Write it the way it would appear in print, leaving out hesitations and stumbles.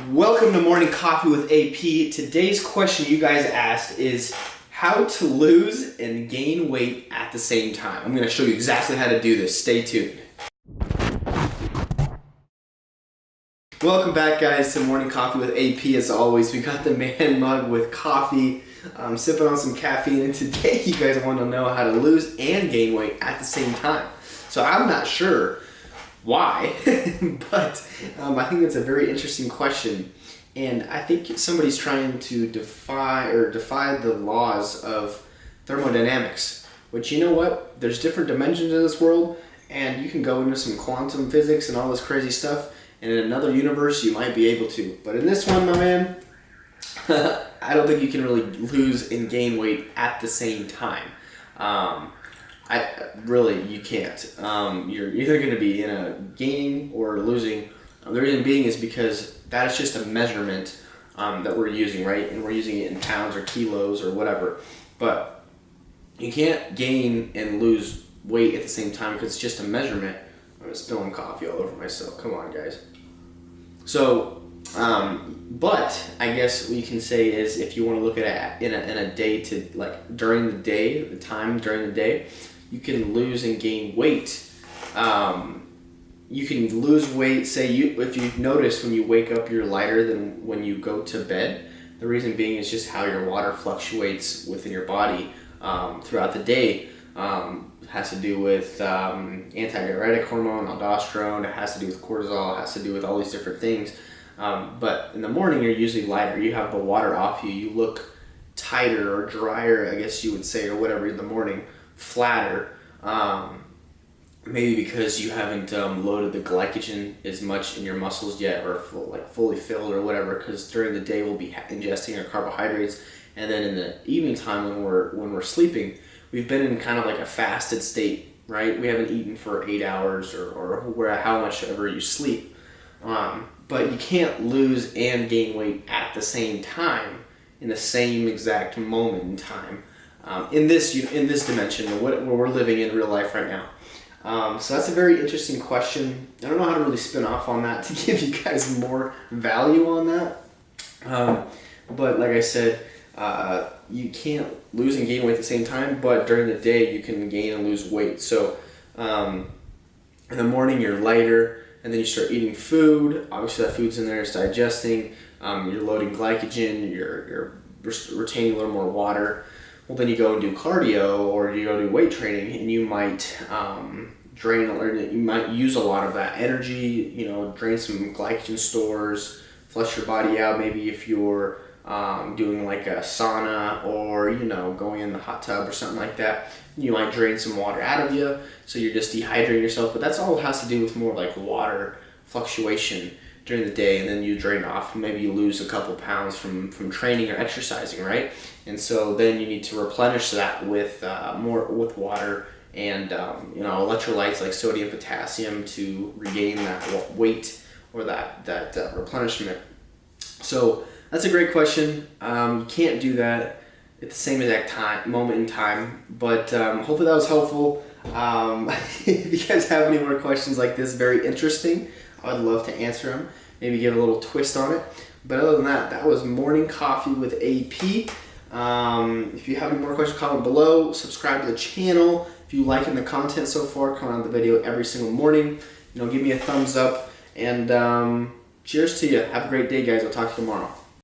Welcome to Morning Coffee with AP. Today's question you guys asked is how to lose and gain weight at the same time. I'm going to show you exactly how to do this. Stay tuned. Welcome back, guys, to Morning Coffee with AP. As always, we got the man mug with coffee. I'm sipping on some caffeine, and today you guys want to know how to lose and gain weight at the same time. So I'm not sure why, but I think that's a very interesting question, and I think somebody's trying to defy the laws of thermodynamics, which, you know what, there's different dimensions in this world, and you can go into some quantum physics and all this crazy stuff, and in another universe you might be able to, but in this one, my man, I don't think you can really lose and gain weight at the same time. You can't. You're either going to be in a gaining or losing. The reason being is because that is just a measurement that we're using, right? And we're using it in pounds or kilos or whatever. But you can't gain and lose weight at the same time because it's just a measurement. I'm spilling coffee all over myself. Come on, guys. So, but I guess what you can say is if you want to look at it in a day to, like, during the day, the time during the day, you can lose and gain weight. You can lose weight, if you've noticed when you wake up you're lighter than when you go to bed. The reason being is just how your water fluctuates within your body throughout the day. It has to do with antidiuretic hormone, aldosterone, it has to do with cortisol, it has to do with all these different things. But in the morning you're usually lighter, you have the water off you, you look tighter or drier, I guess you would say, or whatever in the morning. Flatter, maybe because you haven't loaded the glycogen as much in your muscles yet, or fully filled or whatever, because during the day we'll be ingesting our carbohydrates, and then in the evening time when we're sleeping, we've been in kind of like a fasted state, right? We haven't eaten for 8 hours or how much ever you sleep, but you can't lose and gain weight at the same time in the same exact moment in time. In this dimension, where we're living in real life right now. So that's a very interesting question. I don't know how to really spin off on that to give you guys more value on that. But like I said, you can't lose and gain weight at the same time, but during the day you can gain and lose weight. So in the morning you're lighter, and then you start eating food. Obviously that food's in there, it's digesting. You're loading glycogen, you're retaining a little more water. Well, then you go and do cardio or you go do weight training, and you might you might use a lot of that energy, drain some glycogen stores, flush your body out. Maybe if you're doing like a sauna or, going in the hot tub or something like that, you might drain some water out of you, so you're just dehydrating yourself. But that's all has to do with more like water fluctuation during the day, and then you drain off. Maybe you lose a couple pounds from training or exercising, right? And so then you need to replenish that with more with water and electrolytes like sodium, potassium to regain that weight or that replenishment. So that's a great question. You can't do that at the same exact moment in time, but hopefully that was helpful. If you guys have any more questions like this, very interesting, I would love to answer them, maybe give a little twist on it. But other than that, that was Morning Coffee with AP. If you have any more questions, comment below. Subscribe to the channel. If you liking the content so far, comment on the video every single morning. Give me a thumbs up. And cheers to you. Have a great day, guys. I'll talk to you tomorrow.